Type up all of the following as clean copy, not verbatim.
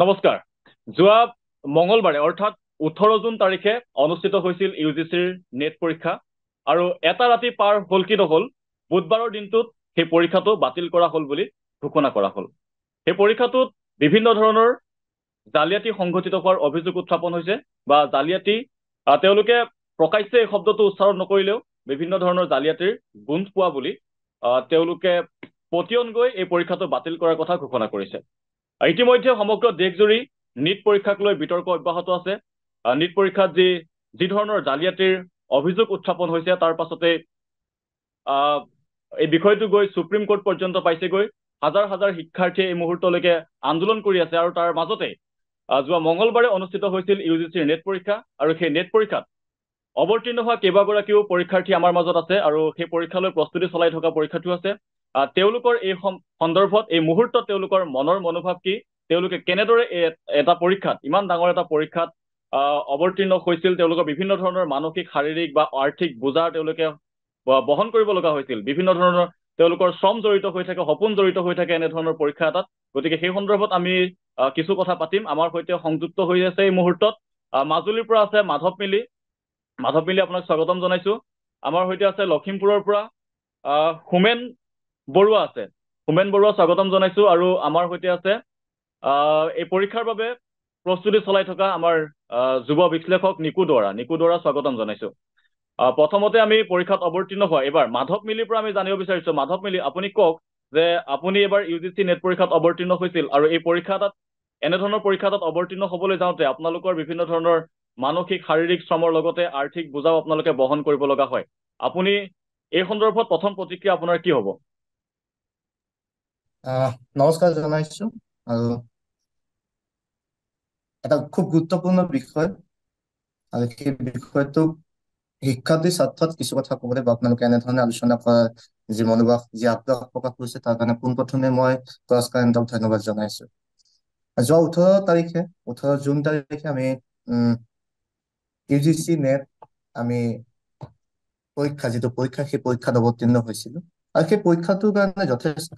নমস্কাৰ। যোৱা মঙলবাৰে অৰ্থাৎ 18 জুন তাৰিখে অনুষ্ঠিত হৈছিল ইউজিচিৰ নেট পৰীক্ষা আৰু এটা ৰাতি পাৰ হ'ল কি নহ'ল বুধবাৰৰ দিনটোত সেই পৰীক্ষাটো বাতিল কৰা হ'ল বুলি ঘোষণা কৰা হ'ল। সেই পৰীক্ষাটোত বিভিন্ন ধৰণৰ জালিয়াতি সংঘটিত হোৱাৰ অভিযোগ উত্থাপন হৈছে বা জালিয়াতি তেওঁলোকে প্ৰকাশ্যে এই শব্দটো উচ্চাৰণ নকৰিলেও বিভিন্ন ধৰণৰ জালিয়াতিৰ গোন্ধ পোৱা বুলি তেওঁলোকে পতিয়ন গৈ এই পৰীক্ষাটো বাতিল কৰাৰ কথা ঘোষণা কৰিছে। ইতিমধ্যে সমগ্ৰ দেশজুৰি নীট পৰীক্ষাক লৈ বিতৰ্ক অব্যাহত আছে। নীট পৰীক্ষাত যি ধৰণৰ জালিয়াতিৰ অভিযোগ উত্থাপন হৈছে তাৰ পাছতে এই বিষয়টো গৈ সুপ্ৰিম কোৰ্ট পৰ্যন্ত পাইছেগৈ। হাজাৰ হাজাৰ শিক্ষাৰ্থীয়ে এই মুহূৰ্তলৈকে আন্দোলন কৰি আছে আৰু তাৰ মাজতে যোৱা মঙলবাৰে অনুষ্ঠিত হৈছিল ইউজিচিৰ নেট পৰীক্ষা আৰু সেই নেট পৰীক্ষাত অৱতীৰ্ণ হোৱা কেইবাগৰাকীও পৰীক্ষাৰ্থী আমাৰ মাজত আছে আৰু সেই পৰীক্ষালৈ প্ৰস্তুতি চলাই থকা পৰীক্ষাৰ্থী আছে। তেওঁলোকৰ এই সন্দৰ্ভত এই মুহূৰ্তত তেওঁলোকৰ মনৰ মনোভাৱ কি, তেওঁলোকে কেনেদৰে এটা পৰীক্ষাত ইমান ডাঙৰ এটা পৰীক্ষাত অৱতীৰ্ণ হৈছিল, তেওঁলোকৰ বিভিন্ন ধৰণৰ মানসিক শাৰীৰিক বা আৰ্থিক বোজা তেওঁলোকে বহন কৰিব লগা হৈছিল, বিভিন্ন ধৰণৰ তেওঁলোকৰ শ্ৰম জড়িত হৈ থাকে, সপোন জড়িত হৈ থাকে এনেধৰণৰ পৰীক্ষা এটাত। গতিকে সেই সন্দৰ্ভত আমি কিছু কথা পাতিম। আমাৰ সৈতে সংযুক্ত হৈ আছে এই মুহূৰ্তত মাজুলীৰ পৰা আছে মাধৱ মিলি। আপোনাক স্বাগতম জনাইছো। আমাৰ সৈতে আছে লখিমপুৰৰ পৰা হোমেন বৰুৱা আছে। হোমেন বৰুৱা স্বাগতম জনাইছো। আৰু আমাৰ সৈতে আছে এই পৰীক্ষাৰ বাবে প্ৰস্তুতি চলাই থকা আমাৰ যুৱ বিশ্লেষক নিকু দুৱৰা স্বাগতম জনাইছো। প্ৰথমতে আমি পৰীক্ষাত অৱতীৰ্ণ হোৱা এইবাৰ মাধৱ মিলিৰ পৰা আমি জানিব বিচাৰিছো। মাধৱ মিলি, আপুনি কওক যে আপুনি এইবাৰ ইউজিচি নেট পৰীক্ষাত অৱতীৰ্ণ হৈছিল আৰু এই পৰীক্ষা এটাত এনেধৰণৰ পৰীক্ষা এটাত অৱতীৰ্ণ হবলৈ যাওঁতে আপোনালোকৰ বিভিন্ন ধৰণৰ মানসিক শাৰীৰিক শ্ৰমৰ লগতে আৰ্থিক বোজাও আপোনালোকে বহন কৰিব লগা হয়। আপুনি এই সন্দৰ্ভত প্ৰথম প্ৰতিক্ৰিয়া আপোনাৰ কি হ'ব? নমস্কাৰ জনাইছো। আৰু এটা খুব গুৰুত্বপূৰ্ণ বিষয় আৰু সেই বিষয়টো শিক্ষাৰ্থী স্বাৰ্থত কিছু কথা ক'বলৈ বা আপোনালোকে এনেধৰণে আলোচনা কৰাৰ যি মনোভাৱ, যি আগ্ৰহ প্ৰকাশ কৰিছে তাৰ কাৰণে পোনপ্ৰথমে মই পুৰস্কাৰক ধন্যবাদ জনাইছো। যোৱা 18 জুন তাৰিখে আমি ইউজিচি নেট আমি যিটো পৰীক্ষা সেই পৰীক্ষাত অৱতীৰ্ণ হৈছিলো আৰু সেই পৰীক্ষাটোৰ কাৰণে যথেষ্ট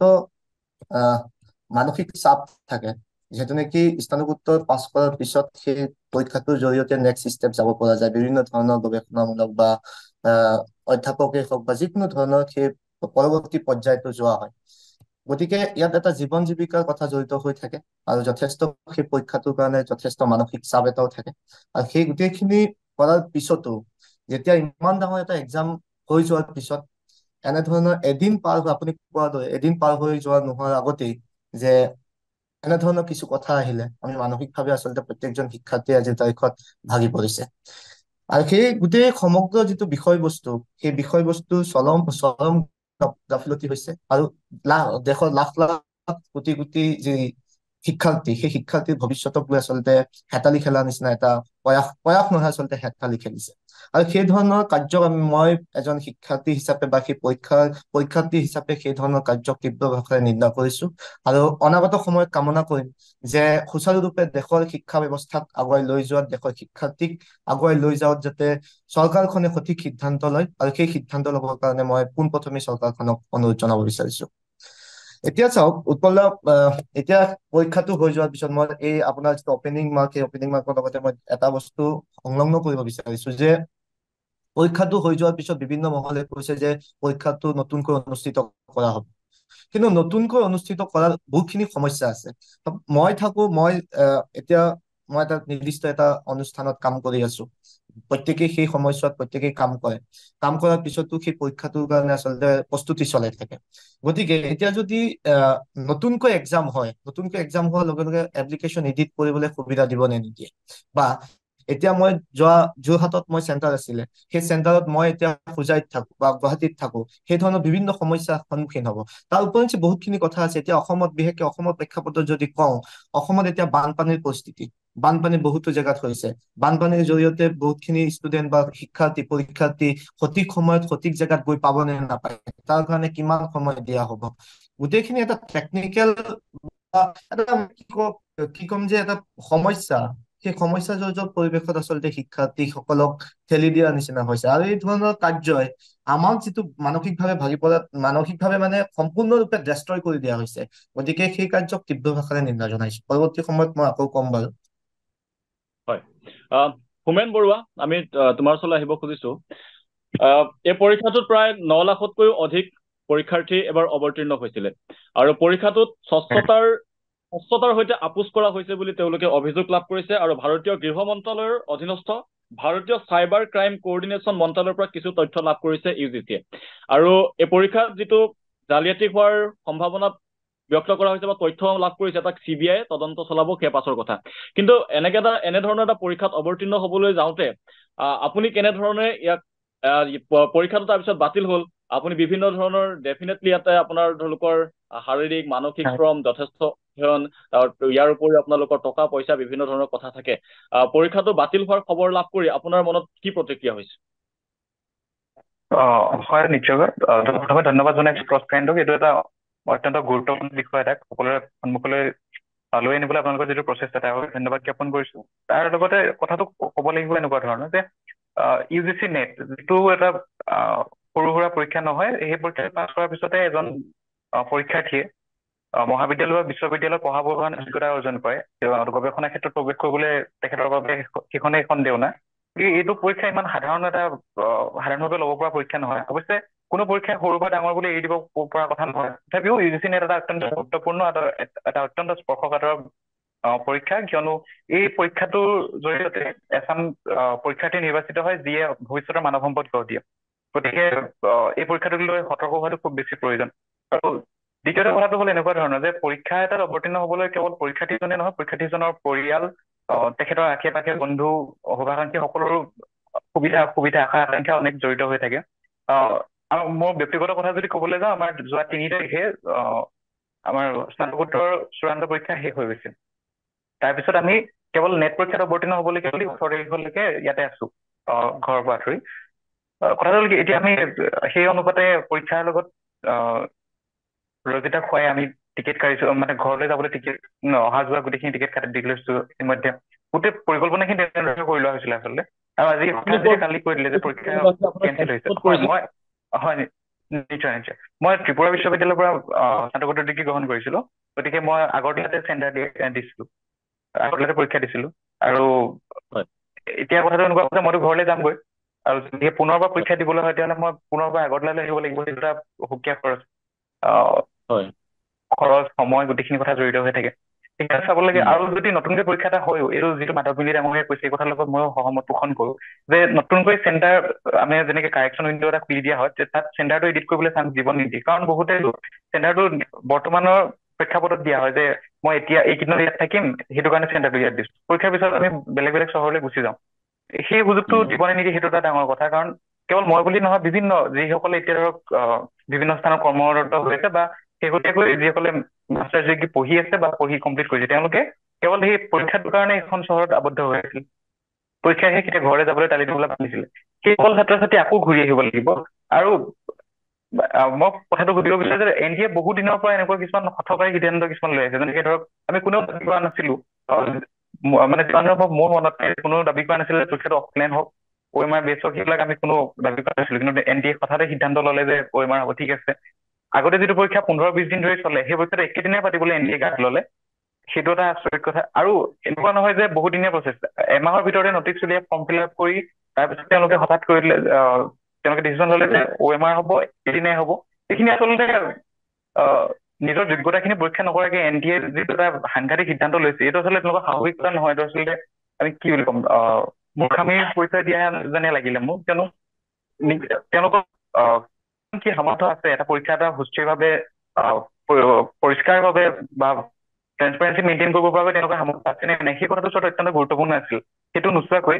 মানসিক চাপ থাকে, যিহেতু নেকি স্নাতকোত্তৰ পাছ কৰাৰ পিছত সেই পৰীক্ষাটোৰ জৰিয়তে নেক্সট ষ্টেপ যাব পৰা যায়। বিভিন্ন ধৰণৰ গৱেষণামূলক বা অধ্যাপকেই হওক বা যিকোনো ধৰণৰ সেই পৰৱৰ্তী পৰ্যায়টো যোৱা হয়। গতিকে ইয়াত এটা জীৱন জীৱিকাৰ কথা জড়িত হৈ থাকে আৰু যথেষ্ট সেই পৰীক্ষাটোৰ কাৰণে যথেষ্ট মানসিক চাপ এটাও থাকে। আৰু সেই গোটেইখিনি কৰাৰ পিছতো যেতিয়া ইমান ডাঙৰ এটা এক্সাম হৈ যোৱাৰ পিছত এনেধৰণৰ আপুনি কোৱাৰ দৰে এদিন পাৰ হৈ যোৱা নোহোৱাৰ আগতেই যে এনেধৰণৰ কিছু কথা আহিলে আমি মানসিকভাৱে আচলতে প্ৰত্যেকজন শিক্ষাৰ্থী আজিৰ তাৰিখত ভাগি পৰিছে। আৰু সেই গোটেই সমগ্ৰ যিটো বিষয়বস্তু, সেই বিষয়বস্তু চৰম গাফিলতি হৈছে আৰু দেশৰ লাখ লাখ কোটি কোটি যি শিক্ষাৰ্থী, সেই শিক্ষাৰ্থীৰ ভৱিষ্যতক লৈ আচলতে হেতালি খেলাৰ নিচিনা এটা প্ৰয়াস নহয়, আচলতে হেতালি খেলিছে। আৰু সেই ধৰণৰ কাৰ্যক মই এজন শিক্ষাৰ্থী হিচাপে বা সেই পৰীক্ষাৰ্থী হিচাপে সেই ধৰণৰ কাৰ্যক তীব্ৰ ভাষাৰে নিন্দা কৰিছো আৰু অনাগত সময়ত কামনা কৰিম যে সুচাৰুৰূপে দেশৰ শিক্ষা ব্যৱস্থাক আগুৱাই লৈ যোৱাত, দেশৰ শিক্ষাৰ্থীক আগুৱাই লৈ যাওঁত যাতে চৰকাৰখনে সঠিক সিদ্ধান্ত লয়। আৰু সেই সিদ্ধান্ত লবৰ কাৰণে মই পোনপ্ৰথমে চৰকাৰখনক অনুৰোধ জনাব বিচাৰিছো। এতিয়া চাওক উৎপল, এতিয়া পৰীক্ষাটো হৈ যোৱাৰ পিছত মই এই আপোনাৰ যিটো অপেনিং মাৰ্ক, সেই অপেনিং মাৰ্কৰ লগতে মই এটা বস্তু সংলগ্ন কৰিব বিচাৰিছো যে পৰীক্ষাটো হৈ যোৱাৰ পিছত বিভিন্ন মহলে কৈছে যে পৰীক্ষাটো নতুনকৈ অনুষ্ঠিত কৰা হ'ব, কিন্তু নতুনকৈ অনুষ্ঠিত কৰাৰ বহুতখিনি সমস্যা আছে। এতিয়া মই এটা নিৰ্দিষ্ট এটা অনুষ্ঠানত কাম কৰি আছো। প্ৰত্যেকেই সেই সময়ছোৱাত প্ৰত্যেকেই কাম কৰে। কাম কৰাৰ পিছতো সেই পৰীক্ষাটোৰ কাৰণে আচলতে প্ৰস্তুতি চলাই থাকে। গতিকে এতিয়া যদি নতুনকৈ এক্সাম হয়, নতুনকৈ এক্সাম হোৱাৰ লগে লগে এপ্লিকেশ্যন এডিট কৰিবলৈ সুবিধা দিব নে নিদিয়ে, বা এতিয়া মই যোৰহাটত মই চেণ্টাৰ আছিলে, সেই চেণ্টাৰত মই এতিয়া হোজাইত থাকো বা গুৱাহাটীত থাকো, সেই ধৰণৰ বিভিন্ন সমস্যাৰ সন্মুখীন হ'ব। তাৰ উপৰিঞ্চি বহুতখিনি কথা আছে। এতিয়া অসমত, বিশেষকে অসমৰ প্ৰেক্ষাপটত যদি কওঁ, অসমত এতিয়া বানপানীৰ পৰিস্থিতি, বানপানী বহুতো জেগাত হৈছে। বানপানীৰ জৰিয়তে বহুতখিনি ষ্টুডেন্ট বা পৰীক্ষাৰ্থী সঠিক সময়ত সঠিক জেগাত গৈ পাব নে নাপায়, তাৰ কাৰণে কিমান সময় দিয়া হ'ব, গোটেইখিনি এটা টেকনিকেল এটা কি কম যে এটা সমস্যা। সেই সমস্যা জড়িত পৰিৱেশত আচলতে শিক্ষাৰ্থীসকলক ঠেলি দিয়াৰ নিচিনা হৈছে। আৰু এই ধৰণৰ কাৰ্যই আমাক যিটো মানসিকভাৱে মানে সম্পূৰ্ণৰূপে ডেষ্ট্ৰয় কৰি দিয়া হৈছে। গতিকে সেই কাৰ্যক তীব্ৰ ভাষাৰে নিন্দা জনাইছো। পৰৱৰ্তী সময়ত মই আকৌ কম বাৰু। হয়, হোমেন বৰুৱা, আমি তোমাৰ ওচৰলৈ আহিব খুজিছো। এই পৰীক্ষাটোত প্ৰায় 9 লাখতকৈও অধিক পৰীক্ষাৰ্থী এবাৰ অৱতীৰ্ণ হৈছিলে, আৰু পৰীক্ষাটোত স্বচ্ছতাৰ সৈতে আপোচ কৰা হৈছে বুলি তেওঁলোকে অভিযোগ লাভ কৰিছে। আৰু ভাৰতীয় গৃহ মন্ত্ৰালয়ৰ অধীনস্থ ভাৰতীয় চাইবাৰ ক্ৰাইম কোঅৰ্ডিনেশ্যন মন্ত্ৰালয়ৰ পৰা কিছু তথ্য লাভ কৰিছে UGC-য়ে। আৰু এই পৰীক্ষাত যিটো জালিয়াতি হোৱাৰ সম্ভাৱনা ব্যক্ত কৰা হৈছে বা তথ্য লাভ কৰিছে, তাক CBI তদন্ত চলাব, সেয়া পাছৰ কথা। কিন্তু এনেধৰণৰ এটা পৰীক্ষাত অৱতীৰ্ণ হবলৈ যাওঁতে আপুনি কেনেধৰণে ইয়াক পৰীক্ষাটো তাৰপিছত বাতিল হ'ল, আপুনি বিভিন্ন ধৰণৰ ডেফিনেটলি ইয়াতে আপোনালোকৰ শাৰীৰিক মানসিক শ্ৰম যথেষ্ট অধ্যয়ন, ইয়াৰ উপৰিও আপোনালোকৰ টকা পইচা বিভিন্ন ধৰণৰ কথা থাকে। পৰীক্ষাটো বাতিল হোৱাৰ খবৰ লাভ কৰি আপোনাৰ মনত কি প্ৰতিক্ৰিয়া হৈছে? হয়, নিশ্চয়কৈ। প্ৰথমে ধন্যবাদ জনাইছো ক্ৰছ ফ্ৰেণ্ডক। এইটো এটা অত্যন্ত গুৰুত্বপূৰ্ণ বিষয় এটাক সকলোৰে সন্মুখলৈ লৈ আনিবলৈ আপোনালোকৰ যিটো প্ৰচেষ্টা, তাৰ বাবে ধন্যবাদ জ্ঞাপন কৰিছো। তাৰ লগতে কথাটো ক'ব লাগিব এনেকুৱা ধৰণৰ যে UGC নেট যিটো এটা সৰু সুৰা পৰীক্ষা নহয়। সেই পৰীক্ষা পাছ কৰাৰ পিছতে এজন পৰীক্ষাৰ্থীয়ে মহাবিদ্যালয় বা বিশ্ববিদ্যালয়ত পঢ়াবৰ কাৰণে যোগ্যতা অৰ্জন কৰে। গৱেষণা ক্ষেত্ৰত প্ৰৱেশ কৰিবলৈ তেখেতৰ বাবে সেইখনেই এখন দেওনা। এইটো পৰীক্ষা ইমান সাধাৰণভাৱে ল'ব পৰা পৰীক্ষা নহয়। অৱশ্যে কোনো পৰীক্ষাই সৰু বা ডাঙৰ বুলি এৰি দিব পৰা কথা নহয়। তথাপিও UGC নেট এটা অত্যন্ত গুৰুত্বপূৰ্ণ এটা অত্যন্ত স্পৰ্শকাতৰ পৰীক্ষা, কিয়নো এই পৰীক্ষাটোৰ জৰিয়তে এচাম পৰীক্ষাৰ্থী নিৰ্বাচিত হয় যিয়ে ভৱিষ্যতৰ মানৱ সম্পদ গঢ় দিয়ে। গতিকে এই পৰীক্ষাটোক লৈ সতৰ্ক হোৱাটো খুব বেছি প্ৰয়োজন। আৰু দ্বিতীয়তে কথাটো হ'ল এনেকুৱা ধৰণৰ যে পৰীক্ষা এটাত অৱতীৰ্ণ হবলৈ কেৱল পৰীক্ষাৰ্থীজনে নহয়, পৰীক্ষাৰ্থীজনৰ পৰিয়াল, তেখেতৰ আশে পাশে বন্ধু, শুভাকাংক্ষী সকলোৰো সুবিধা আশা আকাংক্ষা অনেক জড়িত হৈ থাকে। আৰু মোৰ ব্যক্তিগত কথা যদি ক'বলৈ যাওঁ, আমাৰ যোৱা 3 তাৰিখে আমাৰ স্নাতকোত্তৰ চূড়ান্ত পৰীক্ষা শেষ হৈ গৈছে। তাৰপিছত আমি কেৱল নেট পৰীক্ষাত অৱতীৰ্ণ হবলৈ 18 তাৰিখলৈকে ইয়াতে আছো ঘৰৰ পৰা ধৰি। কথাটো হ'ল কি, এতিয়া আমি সেই অনুপাতে পৰীক্ষাৰ লগত ৰজিতা খুৱাই আমি টিকেট কাঢ়িছো, মানে ঘৰলৈ যাবলৈ টিকেট অহা যোৱা গোটেইখিনি টিকেট কাটি দি লৈছো। ইতিমধ্যে গোটেই পৰিকল্পনাখিনি তেনেদৰে কৰি লোৱা হৈছিলে আচলতে। আৰু আজি হঠাৎ কালি কৈ দিলে যে পৰীক্ষা কেঞ্চেল হৈছে। হয়, নিশ্চয়। মই ত্ৰিপুৰা বিশ্ববিদ্যালয়ৰ পৰা স্নাতকোত্তৰ ডিগ্ৰী গ্ৰহণ কৰিছিলো। গতিকে মই আগৰতলাতে চেণ্টাৰ দিছিলো, আগৰতলাতে পৰীক্ষা দিছিলো। আৰু এতিয়া কথাটো এনেকুৱা যে মইতো ঘৰলৈ যামগৈ, আৰু যদি পুনৰবাৰ পৰীক্ষা দিবলৈ হয় তেতিয়াহ'লে মই পুনৰবাৰ আগৰতলালৈ আহিব লাগিব। সেইটো এটা সুকীয়া খৰচ, সময়, গোটেইখিনি কথা জড়িত হৈ থাকে। সেইকাৰণে চাব লাগে। আৰু যদি নতুনকৈ পৰীক্ষা এটা হয়ও, এইটো যিটো মাধৱমিলি ডাঙৰীয়াই কৈছে, এই কথাৰ লগত ময়ো সহমত পোষণ কৰো যে নতুনকৈ চেণ্টাৰ আমি যেনেকে কাৰেকশ্যন উইণ্ড' এটা খুলি দিয়া হয়, তাত চেণ্টাৰটো এডিট কৰিবলৈ চান্স দিব নিদিয়ে। কাৰণ বহুতে চেণ্টাৰটো বৰ্তমানৰ প্ৰেক্ষাপটত দিয়া হয় যে মই এতিয়া এইকেইদিনত ইয়াত থাকিম, সেইটো কাৰণে চেণ্টাৰটো ইয়াত দিছো। পৰীক্ষাৰ পিছত আমি বেলেগ চহৰলৈ গুচি যাওঁ। সেই সুযোগটো দিব নিদিয়ে, সেইটো এটা ডাঙৰ কথা। কাৰণ কেৱল মই বুলি নহয়, বিভিন্ন যিসকলে এতিয়া ধৰক বিভিন্ন স্থানত কৰ্মৰত হৈছে বা শেহতীয়াকৈ যিসকলে মাষ্টাৰ্ছ ডিগ্ৰী পঢ়ি আছে বা পঢ়ি কমপ্লিট কৰিছে, তেওঁলোকে কেৱল সেই পৰীক্ষাটোৰ কাৰণে এখন চহৰত আবদ্ধ হৈ আছিল। পৰীক্ষা শেষ, এতিয়া ঘৰলৈ যাবলৈ তালি দিবলৈ ভাবিছিলে। সেইসকল ছাত্ৰ ছাত্ৰী আকৌ ঘূৰি আহিব লাগিব। আৰু মই কথাটো সুধিব বিচাৰো যে NDA বহু দিনৰ পৰা এনেকুৱা কিছুমান হঠকাৰী সিদ্ধান্ত কিছুমান লৈ আছে। যেনেকে ধৰক আমি কোনেও দাবী কৰা নাছিলো, মানে যিমান মোৰ মনত কোনো দাবী কৰা নাছিলে যে পৰীক্ষাটো অফলাইন হওক, OMR বেছ হওক, সেইবিলাক আমি কোনো দাবী কৰা নাছিলো। কিন্তু NDA হঠাতে সিদ্ধান্ত ললে যে OMR হ'ব, ঠিক আছে। আগতে যিটো পৰীক্ষা 15-20 দিন ধৰি চলে, সেই পৰীক্ষাটো একেদিনাই পাতিবলৈ NDA গাত ললে, সেইটো এটা আচৰিত কথা। আৰু এনেকুৱা নহয় যে বহুদিনীয়া প্ৰচেছ, এমাহৰ ভিতৰতে নটিচ উলিয়াই ফৰ্ম ফিল আপ কৰি তাৰপিছত তেওঁলোকে হঠাৎ কৰি দিলে, তেওঁলোকে ডিচিশ্যন ললে যে OMR হ'ব, এদিনাই হ'ব। এইখিনি আচলতে নিজৰ যোগ্যতাখিনি পৰীক্ষা নকৰাকে NDA যিটো এটা সাংঘাতিক সিদ্ধান্ত লৈছে, এইটো আচলতে তেনেকুৱা স্বাভাৱিকতা নহয়। এইটো আচলতে আমি কি বুলি ক'ম, মূৰ্খামিৰ পৰিচয় দিয়া যেনে লাগিলে মোৰ। কিয়নো তেওঁলোকৰ কি সামৰ্থ্য আছে এটা পৰীক্ষা এটা সুস্থিৰভাৱে পৰিষ্কাৰভাৱে বা ট্ৰেন্সপাৰেঞ্চি মেইনটেইন কৰিব পৰাকৈ তেওঁলোকৰ সামৰ্থ্য আছে নে নাই, সেই কথাটো ওচৰত অত্যন্ত গুৰুত্বপূৰ্ণ আছিল। সেইটো নোচোৱাকৈ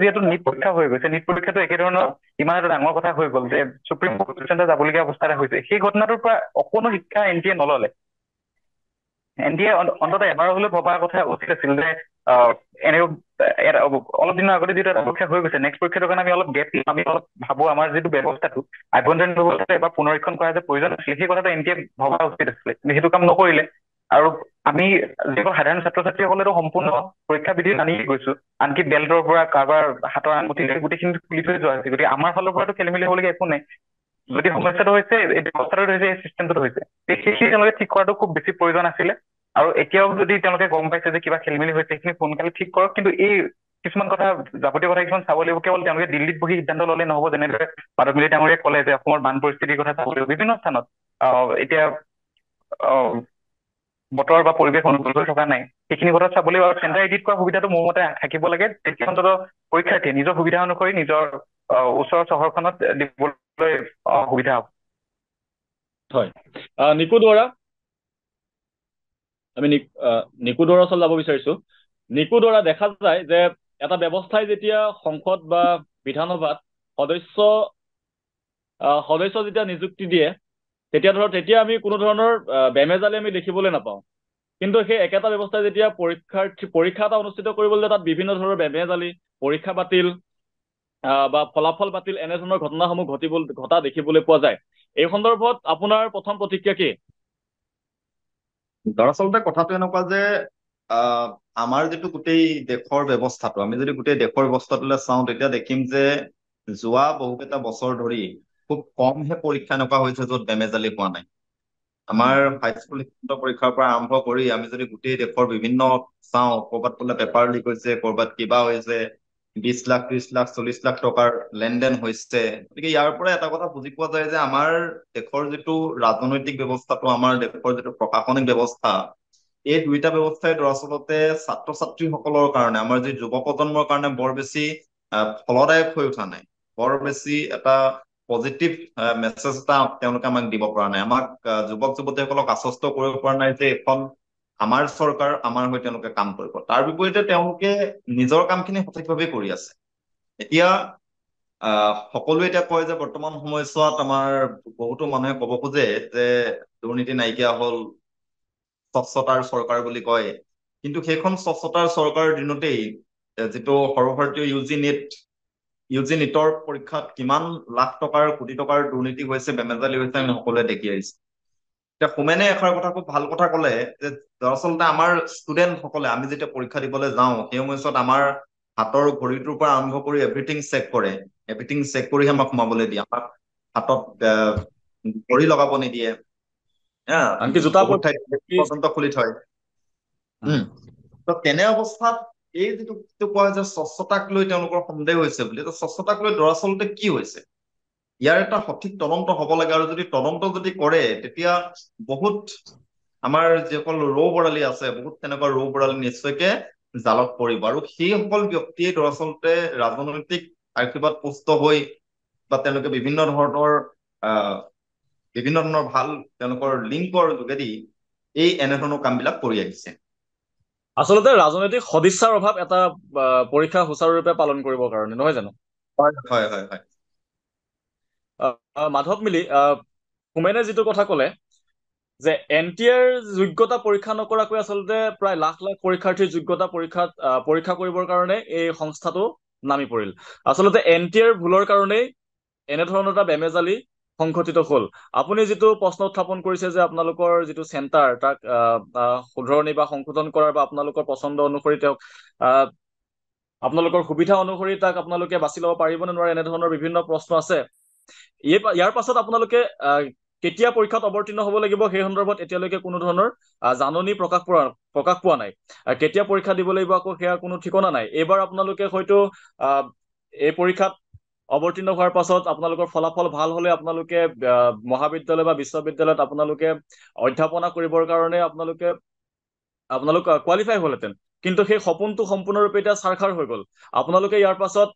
যিহেতু নিট পৰীক্ষা হৈ গৈছে, নিট পৰীক্ষাটো একেধৰণৰ ইমান এটা ডাঙৰ কথা হৈ গ'ল যে সুপ্ৰিম কোৰ্ট যাবলগীয়া অৱস্থা এটা হৈছে। সেই ঘটনাটোৰ পৰা অকণো শিক্ষা NDA নললে। NDA অন্ততঃ এবাৰ হলেও ভবাৰ কথা উচিত আছিল যে অলপ দিনৰ আগতে যিটো এটা পৰীক্ষা হৈ গৈছে, নেক্সট পৰীক্ষাটোৰ কাৰণে আমি অলপ গেপ দিম, আমি অলপ ভাবো আমাৰ যিটো ব্যৱস্থাটো আভ্যন্তৰীণ ব্যৱস্থা এবাৰ পুনৰীক্ষণ কৰা যে প্ৰয়োজন আছিলে, সেই কথাটো NDA ভবা উচিত আছিলে। সেইটো কাম নকৰিলে। আৰু আমি যিসকল সাধাৰণ ছাত্ৰ ছাত্ৰীসকলেতো সম্পূৰ্ণ পৰীক্ষা বিধি জানি গৈছো, আনকি বেল্টৰ পৰা কাৰোবাৰ হাতৰ আঙুঠি গোটেইখিনি খুলি থৈ যোৱা হৈছে, গতিকে আমাৰ ফালৰ পৰাতো খেলি মেলি হ'বলগীয়া একো নাই। যদি সমস্যাটো হৈছে এই ব্যৱস্থাটোত হৈছে, এই চিষ্টেমটোত হৈছে, সেইখিনি তেওঁলোকে ঠিক কৰাটো খুব বেছি প্ৰয়োজন আছিলে। আৰু এতিয়াও যদি তেওঁলোকে গম পাইছে যে কিবা খেলি মেলি হৈছে, সেইখিনি সোনকালে ঠিক কৰক। কিন্তু এই কিছুমান কথা, যাৱতীয় কথা কিছুমান চাব লাগিব। কেৱল তেওঁলোকে দিল্লীত বহি সিদ্ধান্ত ল'লে নহ'ব। যেনেদৰে মাধৱ মিলি ডাঙৰীয়াই ক'লে যে অসমৰ বান পৰিস্থিতিৰ কথা চাব লাগিব বিভিন্ন স্থানত। এতিয়া বতৰ বা পৰিৱেশ অনুকূল হৈ থকা নাই, সেইখিনি কথা চাব লাগিব। আৰু চেণ্টাৰ এডিট কৰা সুবিধাটো মোৰ মতে থাকিব লাগে, তেতিয়া অন্ততঃ পৰীক্ষাৰ্থীয়ে নিজৰ সুবিধা অনুসৰি নিজৰ ওচৰৰ চহৰখনত দিবলৈ সুবিধা হ'ব। হয়, নিকু দুৱৰা, আমি নিকু দুৱৰাৰ ওচৰত যাব বিচাৰিছো। নিকু দুৱৰা, দেখা যায় যে এটা ব্যৱস্থাই যেতিয়া সংসদ বা বিধানসভাত সদস্য যেতিয়া নিযুক্তি দিয়ে, তেতিয়া আমি কোনো ধৰণৰ বেমেজালি আমি দেখিবলৈ নাপাওঁ। কিন্তু সেই একেটা ব্যৱস্থাই যেতিয়া পৰীক্ষা এটা অনুষ্ঠিত কৰিবলৈ তাত বিভিন্ন ধৰণৰ বেমেজালি, পৰীক্ষা বাতিল বা ফলাফল বাতিল, এনেধৰণৰ ঘটনাসমূহ ঘটা দেখিবলৈ পোৱা যায়। এই সন্দৰ্ভত আপোনাৰ প্ৰথম প্ৰতিক্ৰিয়া কি? দৰাচলতে কথাটো এনেকুৱা যে আমাৰ যিটো গোটেই দেশৰ ব্যৱস্থাটো, আমি যদি গোটেই দেশৰ ব্যৱস্থাটোলৈ চাওঁ, তেতিয়া দেখিম যে যোৱা বহুকেইটা বছৰ ধৰি খুব কমহে পৰীক্ষা এনেকুৱা হৈছে য'ত বেমেজালি হোৱা নাই। আমাৰ হাইস্কুল শিক্ষান্ত পৰীক্ষাৰ পৰা আৰম্ভ কৰি আমি যদি গোটেই দেশৰ বিভিন্ন চাওঁ, ক'ৰবাত বোলে পেপাৰ লিক হৈছে, ক'ৰবাত কিবা হৈছে, 20 লাখ 30 লাখ 40 লাখ টকাৰ লেনদেন হৈছে। গতিকে ইয়াৰ পৰা এটা কথা বুজি পোৱা যায় যে আমাৰ দেশৰ যিটো ৰাজনৈতিক ব্যৱস্থাটো, আমাৰ দেশৰ যিটো প্ৰশাসনিক ব্যৱস্থা, এই দুইটা ব্যৱস্থাই দৰাচলতে ছাত্ৰ ছাত্ৰীসকলৰ কাৰণে, আমাৰ যি যুৱ প্ৰজন্মৰ কাৰণে বৰ বেছি ফলদায়ক হৈ উঠা নাই, বৰ বেছি এটা পজিটিভ মেছেজ এটা তেওঁলোকে আমাক দিব পৰা নাই। আমাক যুৱক যুৱতীসকলক আশ্বস্ত কৰিব পৰা নাই যে এখন আমাৰ চৰকাৰ, আমাৰ হৈ তেওঁলোকে কাম কৰিব। তাৰ বিপৰীতে তেওঁলোকে নিজৰ কামখিনি সঠিকভাৱে কৰি আছে। এতিয়া সকলোৱে এতিয়া কয় যে বৰ্তমান সময়ছোৱাত আমাৰ বহুতো মানুহে ক'ব খোজে যে দুৰ্নীতি নাইকিয়া হ'ল, স্বচ্ছতাৰ চৰকাৰ বুলি কয়। কিন্তু সেইখন স্বচ্ছতাৰ চৰকাৰৰ দিনতেই যিটো সৰ্বভাৰতীয় ইউ জি নিটৰ পৰীক্ষাত কিমান লাখ টকাৰ, কোটি টকাৰ দুৰ্নীতি হৈছে, বেমেজালি হৈছে, আমি সকলোৱে দেখি আহিছো। এতিয়া হোমেনে এষাৰ কথা খুব ভাল কথা ক'লে যে দৰাচলতে আমাৰ ষ্টুডেণ্ট সকলে, আমি যেতিয়া পৰীক্ষা দিবলৈ যাওঁ, সেই সময়ছোৱাত আমাৰ হাতৰ ঘড়ীটোৰ পৰা আৰম্ভ কৰি এভৰিথিং চেক কৰে, এভৰিথিং চেক কৰিহে আমাক সোমাবলৈ দিয়ে। আমাক হাতত ঘড়ী লগাব নিদিয়ে, আনকি জোতা বহুত ঠাইত পৰ্যন্ত খুলি থয়। তেনে অৱস্থাত এই যিটো কোৱা হৈছে স্বচ্ছতাক লৈ তেওঁলোকৰ সন্দেহ হৈছে বুলি, স্বচ্ছতাক লৈ দৰাচলতে কি হৈছে, ইয়াৰ এটা সঠিক তদন্ত হ'ব লাগে। আৰু যদি তদন্ত যদি কৰে, তেতিয়া বহুত আমাৰ যিসকল ৰৌ বৰালি আছে, বহুত তেনেকুৱা ৰৌ বৰালি নিশ্চয়কে জালত পৰিব। আৰু সেইসকল ব্যক্তিয়ে দৰাচলতে ৰাজনৈতিক আশীৰ্বাদ পুষ্ট হৈ বা তেওঁলোকে বিভিন্ন ধৰণৰ ভাল তেওঁলোকৰ লিংকৰ যোগেদি এই এনেধৰণৰ কামবিলাক কৰি আহিছে। আচলতে ৰাজনৈতিক সদিচ্ছাৰ অভাৱ এটা পৰীক্ষা সুচাৰুৰূপে পালন কৰিবৰ কাৰণে, নহয় জানো? হয় হয় হয়। মাধৱ মিলি, হোমেনে যিটো কথা ক'লে যে NTA ৰ যোগ্যতা পৰীক্ষা নকৰাকৈ আচলতে প্ৰায় লাখ লাখ পৰীক্ষাৰ্থীৰ যোগ্যতা পৰীক্ষা কৰিবৰ কাৰণে এই সংস্থাটো নামি পৰিল। আচলতে NTA ৰ ভুলৰ কাৰণেই এনেধৰণৰ এটা বেমেজালি সংঘটিত হ'ল। আপুনি যিটো প্ৰশ্ন উত্থাপন কৰিছে যে আপোনালোকৰ যিটো চেণ্টাৰ, তাক শুধৰণি বা সংশোধন কৰাৰ বা আপোনালোকৰ পচন্দ অনুসৰি তেওঁক আপোনালোকৰ সুবিধা অনুসৰি তাক আপোনালোকে বাছি ল'ব পাৰিব নে নোৱাৰে, এনেধৰণৰ বিভিন্ন প্ৰশ্ন আছে। ইয়াৰ পাছত আপোনালোকে কেতিয়া পৰীক্ষাত অৱতীৰ্ণ হ'ব লাগিব, সেই সন্দৰ্ভত এতিয়ালৈকে কোনো ধৰণৰ জাননী প্ৰকাশ পোৱা নাই। কেতিয়া পৰীক্ষা দিব লাগিব আকৌ সেয়া কোনো ঠিকনা নাই। এইবাৰ আপোনালোকে হয়তো এই পৰীক্ষাত অৱতীৰ্ণ হোৱাৰ পাছত আপোনালোকৰ ফলাফল ভাল হলে আপোনালোকে মহাবিদ্যালয় বা বিশ্ববিদ্যালয়ত আপোনালোকে অধ্যাপনা কৰিবৰ কাৰণে আপোনালোক কোৱালিফাই হলহেঁতেন। কিন্তু সেই সপোনটো সম্পূৰ্ণৰূপে এতিয়া ছাৰখাৰ হৈ গ'ল। আপোনালোকে ইয়াৰ পাছত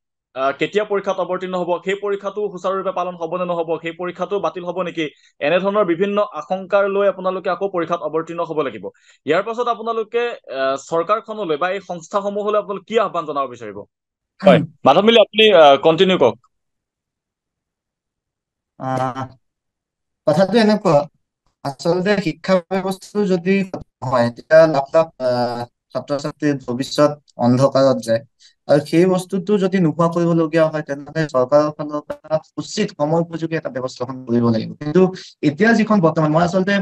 কেতিয়া পৰীক্ষাত অৱতীৰ্ণ হ'ব, সেই পৰীক্ষাটো সুচাৰুৰূপে পালন হ'ব নে নহ'ব, সেই পৰীক্ষাটো বাতিল হ'ব নেকি, এনেধৰণৰ বিভিন্ন আশংকাৰ লৈ আপোনালোকে আকৌ পৰীক্ষাত অৱতীৰ্ণ হ'ব লাগিব। ইয়াৰ পাছত আপোনালোকে চৰকাৰখনলৈ বা এই সংস্থাসমূহলৈ আপোনালোকে কি আহ্বান জনাব বিচাৰিব? হয়, মাধৱ মিলি, আপুনি কণ্টিনিউ কৰক। কথাটো এনেকুৱা, আচলতে শিক্ষা ব্যৱস্থাটো যদি হয়, তেতিয়া লাখ লাখ ছাত্ৰ ছাত্ৰীৰ ভৱিষ্যত অন্ধকাৰত যায়। আৰু সেই বস্তুটো যদি নোহোৱা কৰিবলগীয়া হয় তেনেহলে চৰকাৰৰ ফালৰ পৰা উচিত সময় উপযোগী এটা ব্যৱস্থা কৰিব লাগিব। কিন্তু এতিয়া যিখন বৰ্তমান মই আচলতে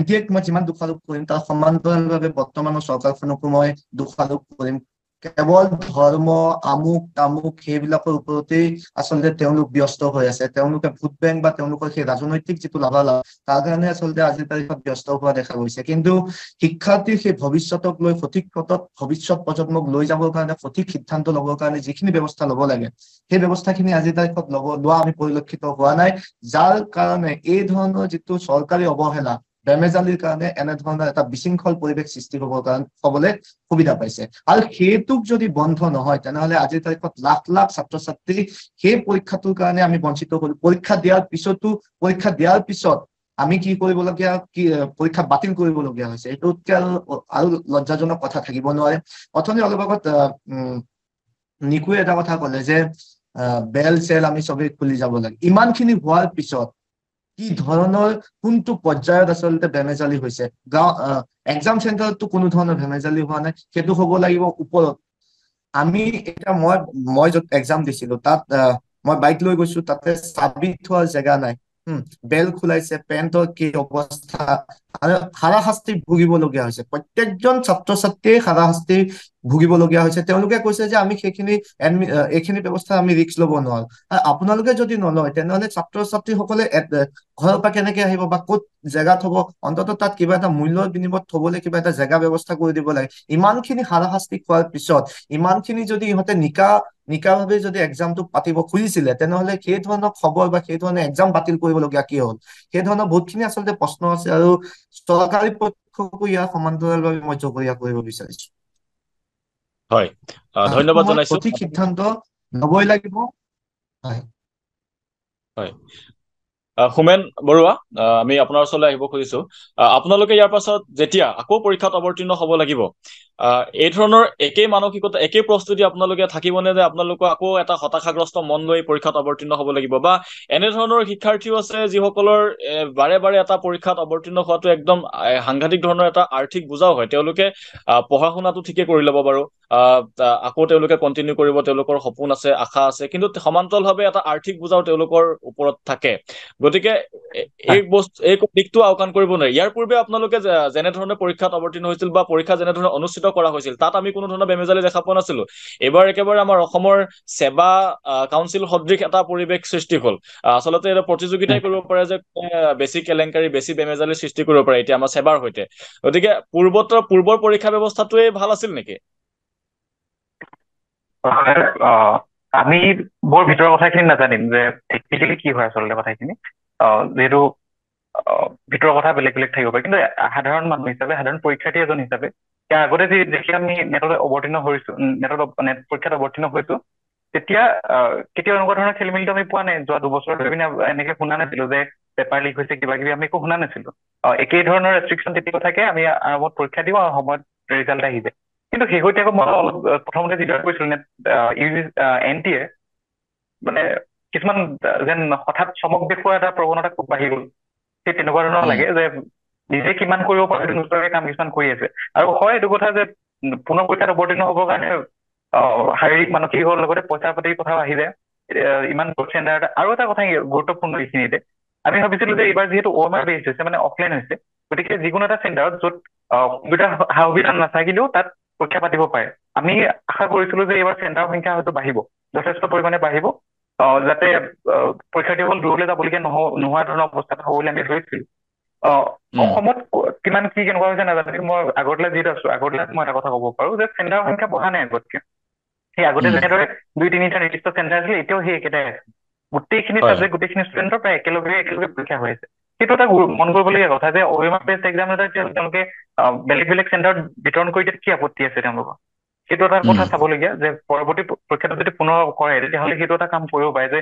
NTAক মই যিমান দোষাৰোপ কৰিম তাৰ সমান্তৰালভাৱে বৰ্তমানৰ চৰকাৰখনকো মই দোষাৰোপ কৰিম। কেৱল ধৰ্ম আমুক তামুক সেইবিলাকৰ ওপৰতেই আচলতে তেওঁলোক ব্যস্ত হৈ আছে। তেওঁলোকে ভোট বেংক বা তেওঁলোকৰ সেই ৰাজনৈতিক যিটো লাভালাভ তাৰ কাৰণে আচলতে আজিৰ তাৰিখত ব্যস্ত হোৱা দেখা গৈছে। কিন্তু শিক্ষাৰ্থীৰ সেই ভৱিষ্যতক লৈ সঠিক পথত ভৱিষ্যত প্ৰজন্মক লৈ যাবৰ কাৰণে সঠিক সিদ্ধান্ত ল'বৰ কাৰণে যিখিনি ব্যৱস্থা ল'ব লাগে সেই ব্যৱস্থাখিনি আজিৰ তাৰিখত লোৱা আমি পৰিলক্ষিত হোৱা নাই, যাৰ কাৰণে এই ধৰণৰ যিটো চৰকাৰী অৱহেলা বেমেজালিৰ কাৰণে এনেধৰণৰ এটা বিশৃংখল পৰিৱেশ সৃষ্টি হবলৈ সুবিধা পাইছে। আৰু সেইটোক যদি বন্ধ নহয় তেনেহলে আজিৰ তাৰিখত লাখ লাখ ছাত্ৰ ছাত্ৰী সেই পৰীক্ষাটোৰ কাৰণে আমি বঞ্চিত হলো। পৰীক্ষা দিয়াৰ পিছত আমি কি কৰিবলগীয়া পৰীক্ষা বাতিল কৰিবলগীয়া হৈছে। এইটোতকে আৰু লজ্জাজনক কথা থাকিব নোৱাৰে। অথনি অলপ আগত নিকুৱে এটা কথা কলে যে বেল চেল আমি চবেই খুলি যাব লাগে। ইমানখিনি হোৱাৰ পিছত কি ধৰণৰ কোনটো পৰ্যায়ত আচলতে বেমেজালি হৈছে? এক্সাম চেণ্টাৰতটো কোনো ধৰণৰ বেমেজালি হোৱা নাই, সেইটো হ'ব লাগিব ওপৰত। আমি এতিয়া মই য'ত এক্সাম দিছিলো তাত মই বাইক লৈ গৈছো, তাতে চাবি থোৱাৰ জেগা নাই। বেল খোলাইছে, পেণ্টৰ কি অৱস্থা, আৰু হাৰাশাস্তি ভুগিবলগীয়া হৈছে। প্ৰত্যেকজন ছাত্ৰ ছাত্ৰীয়ে হাৰাশাস্তি ভুগিবলগীয়া হৈছে। তেওঁলোকে কৈছে যে আমি এইখিনি ব্যৱস্থা আমি ৰিস্ক ল'ব নোৱাৰো। আপোনালোকে যদি নলয় তেনেহলে ছাত্ৰ ছাত্ৰীসকলে ঘৰৰ পৰা কেনেকে আহিব বা ক'ত জেগা থব? অন্ততঃ তাত কিবা এটা মূল্যৰ বিনিময়ত থবলৈ কিবা এটা জেগা ব্যৱস্থা কৰি দিব লাগে। ইমানখিনি হাৰাশাস্তি খোৱাৰ পিছত ইমানখিনি যদি ইহঁতে নিকাভাৱে যদি এক্সামটো পাতিব খুজিছিলে তেনেহলে সেই ধৰণৰ খবৰ বা সেই ধৰণৰ এক্সাম বাতিল কৰিবলগীয়া কি হ'ল? সেই ধৰণৰ বহুতখিনি আচলতে প্ৰশ্ন আছে, আৰু চৰকাৰী পক্ষকো ইয়াৰ সমান্তৰালভাৱে মই জগৰীয়া কৰিব বিচাৰিছো। হয়, ধন্যবাদ সময়ত জনাইছো। সঠিক সিদ্ধান্ত লবই লাগিব। হয়, হয়, হোমেন বৰুৱা, আমি আপোনাৰ ওচৰলৈ আহিব খুজিছো। আপোনালোকে ইয়াৰ পাছত যেতিয়া আকৌ পৰীক্ষাত অৱতীৰ্ণ হ'ব লাগিব, এই ধৰণৰ একেই মানসিকতা একেই প্ৰস্তুতি আপোনালোকে থাকিবনে যে আপোনালোকে আকৌ এটা হতাশাগ্ৰস্ত মন লৈ পৰীক্ষাত অৱতীৰ্ণ হ'ব লাগিব? বা এনেধৰণৰ শিক্ষাৰ্থীও আছে যিসকলৰ বাৰে বাৰে এটা পৰীক্ষাত অৱতীৰ্ণ হোৱাটো একদম সাংঘাতিক ধৰণৰ এটা আৰ্থিক বোজাও হয়। তেওঁলোকে পঢ়া শুনাটো ঠিকে কৰি ল'ব বাৰু, আকৌ তেওঁলোকে কণ্টিনিউ কৰিব, তেওঁলোকৰ সপোন আছে, আশা আছে, কিন্তু সমান্তৰালভাৱে এটা আৰ্থিক বোজাও তেওঁলোকৰ ওপৰত থাকে। গতিকে এই দিশটো আওকাণ কৰিব নোৱাৰি। ইয়াৰ পূৰ্বে আপোনালোকে যেনেধৰণে পৰীক্ষাত অৱতীৰ্ণ হৈছিল বা পৰীক্ষা যেনেধৰণে অনুষ্ঠিত কৰা হৈছিল তাত আমি কোনো ধৰণৰ বেমেজালি দেখা পোৱা নাছিলো। এইবাৰ একেবাৰে আমাৰ অসমৰ সেৱা কাউন্সিল সদৃশ এটা পৰিৱেশ সৃষ্টি হ'ল। আচলতে এটা প্ৰতিযোগিতাই কৰিব পাৰে যে বেছি কেলেংকাৰী বেছি বেমেজালি সৃষ্টি কৰিব পাৰে এতিয়া আমাৰ সেৱাৰ সৈতে। গতিকে পূৰ্বৰ পৰীক্ষা ব্যৱস্থাটোৱে ভাল আছিল নেকি? আমি বৰ ভিতৰৰ কথাখিনি নাজানিম যে টেকনিকেলি কি হয় আচলতে কথাখিনি, যিহেতু ভিতৰৰ কথা বেলেগ বেলেগ থাকিব পাৰে। কিন্তু সাধাৰণ মানুহ হিচাপে, সাধাৰণ পৰীক্ষাৰ্থী এজন হিচাপে ইয়াৰ আগতে যেতিয়া আমি নেটত পৰীক্ষাত অৱতীৰ্ণ হৈছো তেতিয়া কেতিয়াও এনেকুৱা ধৰণৰ খেলি মেলিটো আমি পোৱা নাই। যোৱা 2 বছৰ ধৰি পিনে এনেকে শুনা নাছিলো যে পেপাৰ লিক হৈছে কিবা কিবি, আমি একো শুনা নাছিলো। একেই ধৰণৰ ৰেষ্ট্ৰিকশ্যন তেতিয়া থাকে, আমি আৰামত পৰীক্ষা দিওঁ আৰু সময়ত ৰিজাল্ট আহি যায়। কিন্তু শেহতীয়াকৈ মই অলপ প্ৰথমতে যিদৰে কৈছিলো NTA মানে কিছুমান যেন হঠাৎ চমক দেখুওৱা এটা প্ৰৱণতা খুব বাঢ়ি গ'ল। সেই তেনেকুৱা ধৰণৰ লাগে যে নিজে কিমান কৰিব পাৰে নোচোৱাকে কাম কিছুমান কৰি আছে। আৰু হয় এইটো কথা যে পুনৰ পৰীক্ষাত অৱতীৰ্ণ হ'বৰ কাৰণে শাৰীৰিক মানসিকৰ লগতে পইচা পাতিৰ কথাও আহি যায়। ইমান চেণ্টাৰ আৰু এটা কথা গুৰুত্বপূৰ্ণ এইখিনিতে, আমি ভাবিছিলো যে এইবাৰ যিহেতু OMR বেছ হৈছে, মানে অফলাইন হৈছে, গতিকে যিকোনো এটা চেণ্টাৰত য'ত কম্পিউটাৰ সা সুবিধা নাথাকিলেও তাত পৰীক্ষা পাতিব পাৰে। আমি আশা কৰিছিলো যে এইবাৰ চেণ্টাৰৰ সংখ্যা হয়তো বাঢ়িব, যথেষ্ট পৰিমাণে বাঢ়িব, যাতে পৰীক্ষাৰ্থীসকল দূৰলৈ যাবলগীয়া নোহোৱা ধৰণৰ অৱস্থাত হ'ব বুলি আমি ধৰিছিলো। অসমত কিমান কি কেনেকুৱা হৈছে নাজানো, কিন্তু মই আগৰতলা যিহেতু আছো, আগৰতলাত মই এটা কথা ক'ব পাৰো যে চেণ্টাৰৰ সংখ্যা বঢ়া নাই আগতকে। সেই আগতে যেনেদৰে 2-3টা নিৰ্দিষ্ট চেণ্টাৰ আছিলে, এতিয়াও সেই একেটাই আছে। গোটেইখিনি চাবজেক্ট গোটেইখিনি ষ্টুডেণ্টৰ প্ৰায় একেলগে পৰীক্ষা হৈ আছে। সেইটো এটা মন কৰিবলগীয়া কথা যে OMR বেছড এক্সাম এটা তেওঁলোকে বেলেগ বেলেগ চেণ্টাৰত বিতৰণ কৰি দিয়াত কি আপত্তি আছে তেওঁলোকৰ? সেইটো এটা কথা চাবলগীয়া যে পৰৱৰ্তী পৰীক্ষাটো যদি পুনৰ কৰে তেতিয়াহ'লে সেইটো এটা কাম কৰিব পাৰে যে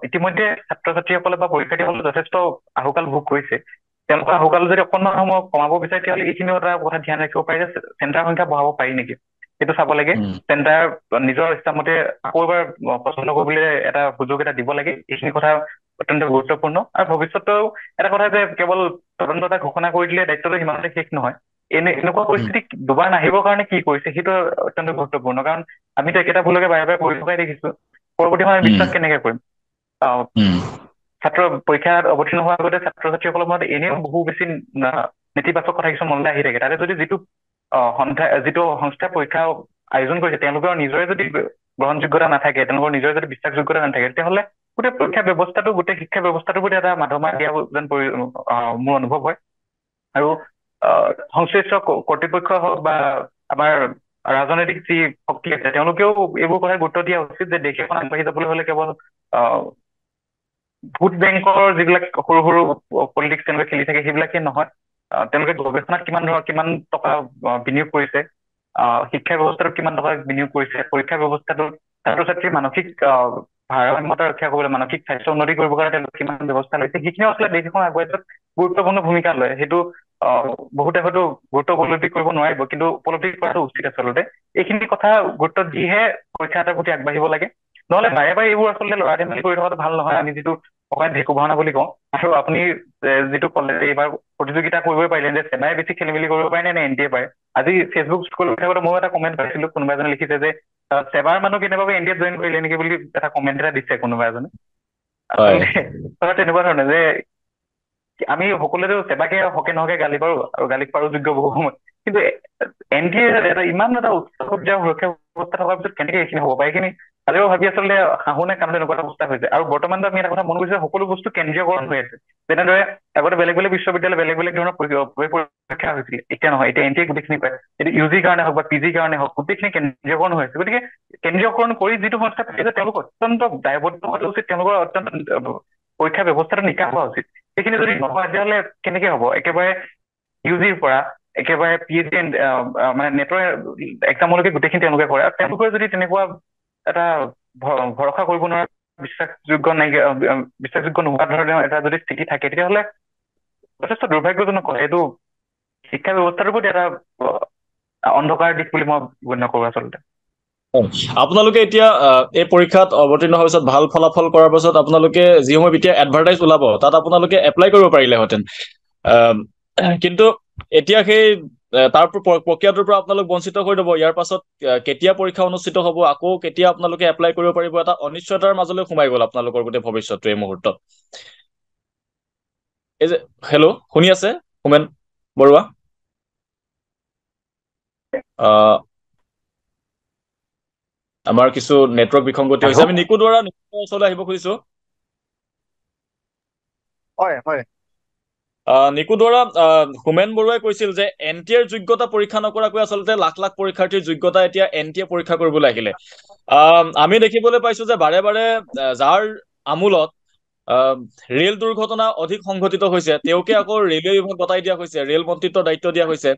ইতিমধ্যে ছাত্ৰ ছাত্ৰীসকলে বা পৰীক্ষাৰ্থীসকলে যথেষ্ট আহুকাল ভোগ কৰিছে। তেওঁলোকৰ আহুকাল যদি অকণমান সময় কমাব বিচাৰে তেতিয়াহ'লে এইখিনিও এটা কথা ধ্যান ৰাখিব পাৰে যে চেণ্টাৰ সংখ্যা বঢ়াব পাৰি নেকি, সেইটো চাব লাগে। চেণ্টাৰ নিজৰ ইচ্ছামতে আকৌ এবাৰ পচন্দ কৰিবলৈ এটা সুযোগ এটা দিব লাগে। এইখিনি কথা অত্যন্ত গুৰুত্বপূৰ্ণ। আৰু ভৱিষ্যতেও এটা কথা যে কেৱল তদন্ত এটা ঘোষণা কৰি দিলে দায়িত্বটো সিমানতে শেষ নহয়। এনেকুৱা পৰিস্থিতি দুবাৰ নাহিবৰ কাৰণে কি কৰিছে সেইটো অত্যন্ত গুৰুত্বপূৰ্ণ, কাৰণ আমিতো একেটা ভুলকে বাৰে বাৰে কৰি থকাই দেখিছো। পৰৱৰ্তী সময়ত বিশ্বাস কেনেকে কৰিম? ছাত্ৰ পৰীক্ষাত অৱতীৰ্ণ হোৱাৰ আগতে ছাত্ৰ ছাত্ৰীসকলৰ মনত এনেও বহু বেছি নেতিবাচক কথা কিছুমান মনলৈ আহি থাকে। তাতে যদি যিটো সংস্থাই পৰীক্ষা আয়োজন কৰিছে তেওঁলোকৰ নিজৰে যদি গ্ৰহণযোগ্যতা নাথাকে, তেওঁলোকৰ নিজৰে যদি বিশ্বাসযোগ্যতা নাথাকে, তেতিয়াহ'লে গোটেই পৰীক্ষা ব্যৱস্থাটো, গোটেই শিক্ষা ব্যৱস্থাটোৰ প্ৰতি এটা মাধমাৰ দিয়া যেন মোৰ অনুভৱ হয়। আৰু সংশ্লিষ্ট কৰ্তৃপক্ষ হওক বা আমাৰ ৰাজনৈতিক যি শক্তি আছে তেওঁলোকেও এইবোৰ কথাত গুৰুত্ব দিয়া উচিত যে দেশ এখন আগবাঢ়ি যাবলৈ হলে কেৱল ভোট বেংকৰ যিবিলাক সৰু সৰু পলিটিক্স তেওঁলোকে খেলি থাকে সেইবিলাকে নহয়, তেওঁলোকে গৱেষণাত কিমান টকা বিনিয়োগ কৰিছে, শিক্ষা ব্যৱস্থাটোত কিমান টকা বিনিয়োগ কৰিছে, পৰীক্ষা ব্যৱস্থাটোত ছাত্ৰ ছাত্ৰীৰ মানসিক ভাৰসাম্যতা ৰক্ষা কৰিবলৈ, মানসিক স্বাস্থ্য উন্নতি কৰিবৰ কাৰণে তেওঁলোকে কিমান ব্যৱস্থা লৈছে, সেইখিনি আচলতে দেশ এখন আগুৱাই যোৱাত গুৰুত্বপূৰ্ণ ভূমিকা লয়। সেইটো বহুতে হয়তো গুৰুত্ব উপলব্ধি কৰিব নোৱাৰিব, কিন্তু উপলব্ধি কৰাটো উচিত আচলতে। এইখিনি কথা গুৰুত্ব দিহে পৰীক্ষা এটাৰ প্ৰতি আগবাঢ়িব লাগে, নহলে বাৰে বাৰে এইবোৰ আচলতে লৰা ধেমালি কৰি থকাটো ভাল নহয়। আমি যিটো অকমান ভেকু ভাওনা বুলি কওঁ, আৰু আপুনি যিটো ক'লে এইবাৰ প্ৰতিযোগিতা কৰিবই পাৰিলে যে চেবাই বেছি খেলি মেলি কৰিব পাৰে নে NTA পাৰে। আজি ফেচবুক স্ক্ৰল কৰি থাকোতে ময়ো এটা কমেণ্ট পাইছিলো, কোনোবা এজনে লিখিছে যে চেবাৰ মানুহ কেনেবাকৈ NTA জইন কৰিলে নেকি বুলি এটা কমেণ্ট এটা দিছে কোনোবা এজনে। আচলতে তেনেকুৱা ধৰণে যে আমি সকলোৱেতো চেবাকে হকে নহকে গালি পাৰো, আৰু গালিক পাৰো যোগ্য বহু সময়, কিন্তু NTA এটা ইমান এটা উচ্চ পৰ্যায়ৰ সুৰক্ষা ব্যৱস্থা থকাৰ পিছত কেনেকে এইখিনি হ'ব পাৰে, এইখিনি আজিও ভাবি আচলতে হাঁহোনে কান্দে এনেকুৱা এটা অৱস্থা হৈছে। আৰু বৰ্তমানতো আমি এটা কথা মন কৰিছো, সকলো বস্তু কেন্দ্ৰীয়কৰণ হৈ আছে। যেনেদৰে আগতে বেলেগ বেলেগ বিশ্ববিদ্যালয় বেলেগ বেলেগ ধৰণৰ পৰীক্ষা হৈছিল, এতিয়া নহয়, এতিয়া NTA গোটেইখিনি পায়। এতিয়া UG কাৰণে হওক বা PG কাৰণে হওক গোটেইখিনি কেন্দ্ৰীয়কৰণ হৈ আছে। গতিকে কেন্দ্ৰীয়কৰণ কৰি যিটো সংস্থা পাইছে তেওঁলোক অত্যন্ত দায়বদ্ধ হোৱা উচিত, তেওঁলোকৰ অত্যন্ত পৰীক্ষা ব্যৱস্থাটো নিকা হোৱা উচিত। সেইখিনি যদি নহয় তেতিয়াহ'লে কেনেকে হ'ব? একেবাৰে UGৰ পৰা একেবাৰে PhD মানে নেটৰ এক্সামলৈকে গোটেইখিনি তেওঁলোকে কৰে, আৰু তেওঁলোকৰ যদি তেনেকুৱা এটা ভৰসা কৰিব নোৱাৰা, বিশ্বাসযোগ্য নোহোৱা ধৰণৰ এটা যদি স্থিতি থাকে, তেতিয়াহ'লে যথেষ্ট দুৰ্ভাগ্যজনক কথা। এইটো শিক্ষা ব্যৱস্থাটোৰ প্ৰতি এটা অন্ধকাৰ দিশ বুলি মই গণ্য কৰো আচলতে। আপোনালোকে এতিয়া এই পৰীক্ষাত অৱতীৰ্ণ হোৱাৰ পিছত ভাল ফলাফল কৰাৰ পাছত আপোনালোকে যিসমূহ এতিয়া এডভাৰটাইজ ওলাব তাত আপোনালোকে এপ্লাই কৰিব পাৰিলেহেঁতেন, কিন্তু এতিয়া সেই তাৰ প্ৰক্ৰিয়াটোৰ পৰা আপোনালোক বঞ্চিত হৈ যাব। ইয়াৰ পাছত কেতিয়া পৰীক্ষা অনুষ্ঠিত হ'ব, আকৌ কেতিয়া আপোনালোকে এপ্লাই কৰিব পাৰিব, এটা অনিশ্চয়তাৰ মাজলৈ সোমাই গ'ল আপোনালোকৰ গোটেই ভৱিষ্যতটো এই মুহূৰ্তত। এই যে হেল্ল' শুনি আছে হোমেন বৰুৱা? আমাৰ কিছু নেটৱৰ্ক বিসংগতি হৈছে। আমি নিকু দ্বাৰা ওচৰলৈ আহিব খুজিছো। নিকু দ্বাৰা হোমেন বৰুৱাই কৈছিল যে NTA যোগ্যতা পৰীক্ষা নকৰাকৈ আচলতে লাখ লাখ পৰীক্ষাৰ্থীৰ যোগ্যতা এতিয়া NTA পৰীক্ষা কৰিবলৈ আহিলে। আমি দেখিবলৈ পাইছো যে বাৰে বাৰে যাৰ আমোলত ৰেল দুৰ্ঘটনা অধিক সংঘটিত হৈছে তেওঁকে আকৌ ৰেলৱে বিভাগ গতাই দিয়া হৈছে, ৰেল মন্ত্ৰিত্বৰ দায়িত্ব দিয়া হৈছে।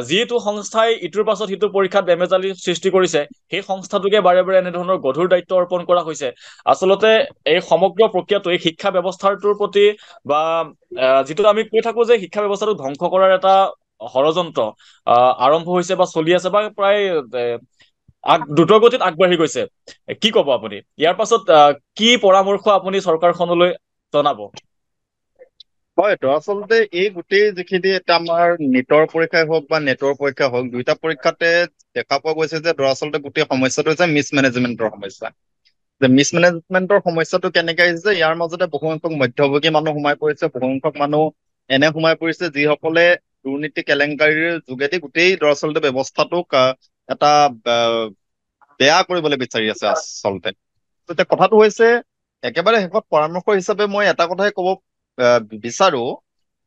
যিটো সংস্থাই ইটোৰ পাছত সিটো পৰীক্ষাত বেমেজালি সৃষ্টি কৰিছে সেই সংস্থাটোকে বাৰে বাৰে এনেধৰণৰ গধুৰ দায়িত্ব অৰ্পণ কৰা হৈছে। আচলতে এই সমগ্ৰ প্ৰক্ৰিয়াটো এই শিক্ষা ব্যৱস্থাটোৰ প্ৰতি বা যিটো আমি কৈ থাকো যে শিক্ষা ব্যৱস্থাটো ধ্বংস কৰাৰ এটা ষড়যন্ত্ৰ আৰম্ভ হৈছে বা চলি আছে বা প্ৰায় দ্ৰুতগতিত আগবাঢ়ি গৈছে। কি ক'ব আপুনি ইয়াৰ পাছত? কি পৰামৰ্শ আপুনি চৰকাৰখনলৈ জনাব? হয়তো আচলতে এই গোটেই যিখিনি এটা আমাৰ নিটৰ পৰীক্ষাই হওক বা নেটৰ পৰীক্ষা হওক, দুইটা পৰীক্ষাতে দেখা পোৱা গৈছে যে দৰাচলতে গোটেই সমস্যাটো হৈছে মিছমেনেজমেন্টৰ সমস্যা। যে মিছমেনেজমেন্টৰ সমস্যাটো কেনেকে আহিছে, ইয়াৰ মাজতে বহুসংখ্যক মধ্যভোগী মানুহ সোমাই পৰিছে, বহুসংখ্যক মানুহ এনে সোমাই পৰিছে যিসকলে দুৰ্নীতি কেলেংকাৰীৰ যোগেদি গোটেই দৰাচলতে ব্যৱস্থাটোক এটা বেয়া কৰিবলৈ বিচাৰি আছে আচলতে। এতিয়া কথাটো হৈছে একেবাৰে শেষত পৰামৰ্শ হিচাপে মই এটা কথাই ক'ব বিচাৰো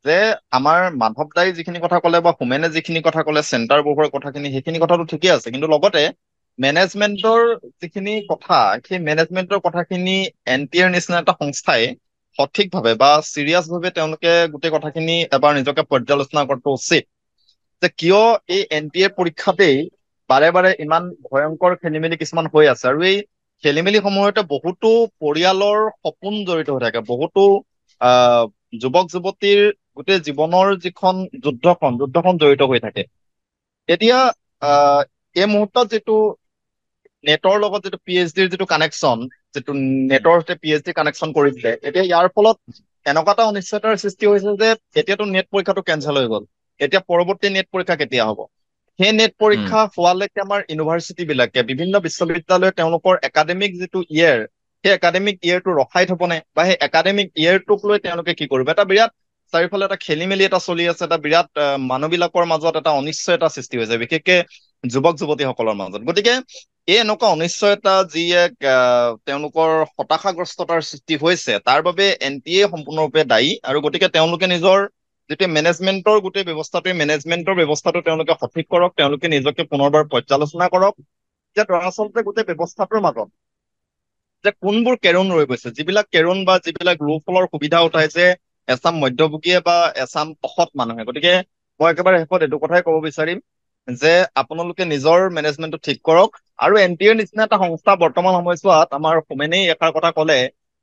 যে আমাৰ মাধৱ দাই যিখিনি কথা ক'লে বা হোমেনে যিখিনি কথা ক'লে চেণ্টাৰ বহুৱাৰ কথাখিনি, সেইখিনি কথাটো ঠিকে আছে, কিন্তু লগতে মেনেজমেন্টৰ যিখিনি কথা, সেই মেনেজমেন্টৰ কথাখিনি NTAৰ নিচিনা এটা সংস্থাই সঠিকভাৱে বা চিৰিয়াছ ভাৱে তেওঁলোকে গোটেই কথাখিনি এবাৰ নিজকে পৰ্যালোচনা কৰাটো উচিত যে কিয় এই NTA পৰীক্ষাতেই বাৰে বাৰে ইমান ভয়ংকৰ খেলি মেলি কিছুমান হৈ আছে। আৰু এই খেলি মেলি সমূহতে বহুতো পৰিয়ালৰ সপোন জড়িত হৈ থাকে, বহুতো যুৱক যুৱতীৰ গোটেই জীৱনৰ যিখন যুদ্ধখন জড়িত হৈ থাকে। এতিয়া এই মুহূৰ্তত যিটো নেটৰ লগত যিটো PhDৰ যিটো কানেকশ্যন, যিটো নেটৰ সৈতে PhD কানেকশ্যন কৰি দিলে, এতিয়া ইয়াৰ ফলত এনেকুৱা এটা অনিশ্চয়তাৰ সৃষ্টি হৈছে যে এতিয়াতো নেট পৰীক্ষাটো কেঞ্চেল হৈ গ'ল। এতিয়া পৰৱৰ্তী নেট পৰীক্ষা কেতিয়া হ'ব? সেই নেট পৰীক্ষা হোৱালৈকে আমাৰ ইউনিভাৰ্চিটি বিলাকে বিভিন্ন বিশ্ববিদ্যালয়ে তেওঁলোকৰ একাডেমিক যিটো ইয়েৰ, সেই একাডেমিক ইয়েৰটো ৰখাই থবনে, বা সেই একাডেমিক ইয়েৰটোক লৈ তেওঁলোকে কি কৰিব? এটা বিৰাট চাৰিওফালে এটা খেলি মেলি এটা চলি আছে, এটা বিৰাট মানুহবিলাকৰ মাজত এটা অনিশ্চয়তা সৃষ্টি হৈছে, বিশেষকে যুৱক যুৱতীসকলৰ মাজত। গতিকে এই এনেকুৱা অনিশ্চয়তা যি এক তেওঁলোকৰ হতাশাগ্ৰস্ততাৰ সৃষ্টি হৈছে, তাৰ বাবে NTA সম্পূৰ্ণৰূপে দায়ী। আৰু গতিকে তেওঁলোকে নিজৰ যিটো মেনেজমেন্টৰ গোটেই ব্যৱস্থাটো তেওঁলোকে সঠিক কৰক, তেওঁলোকে নিজকে পুনৰবাৰ পৰ্যালোচনা কৰক যে দৰাচলতে গোটেই ব্যৱস্থাটোৰ মাজত যে কোনবোৰ কেৰুণ ৰৈ গৈছে, যিবিলাক কেৰুণ বা যিবিলাক ৰোফলৰ সুবিধা উঠাইছে এছাম মধ্যভোগীয়ে বা এছাম অসৎ মানুহে। গতিকে মই একেবাৰে শেষত এইটো কথাই ক'ব বিচাৰিম যে আপোনালোকে নিজৰ মেনেজমেন্টটো ঠিক কৰক। আৰু NTA নিচিনা এটা সংস্থা বৰ্তমান সময়ছোৱাত, আমাৰ হোমেনেই এষাৰ কথা ক'লে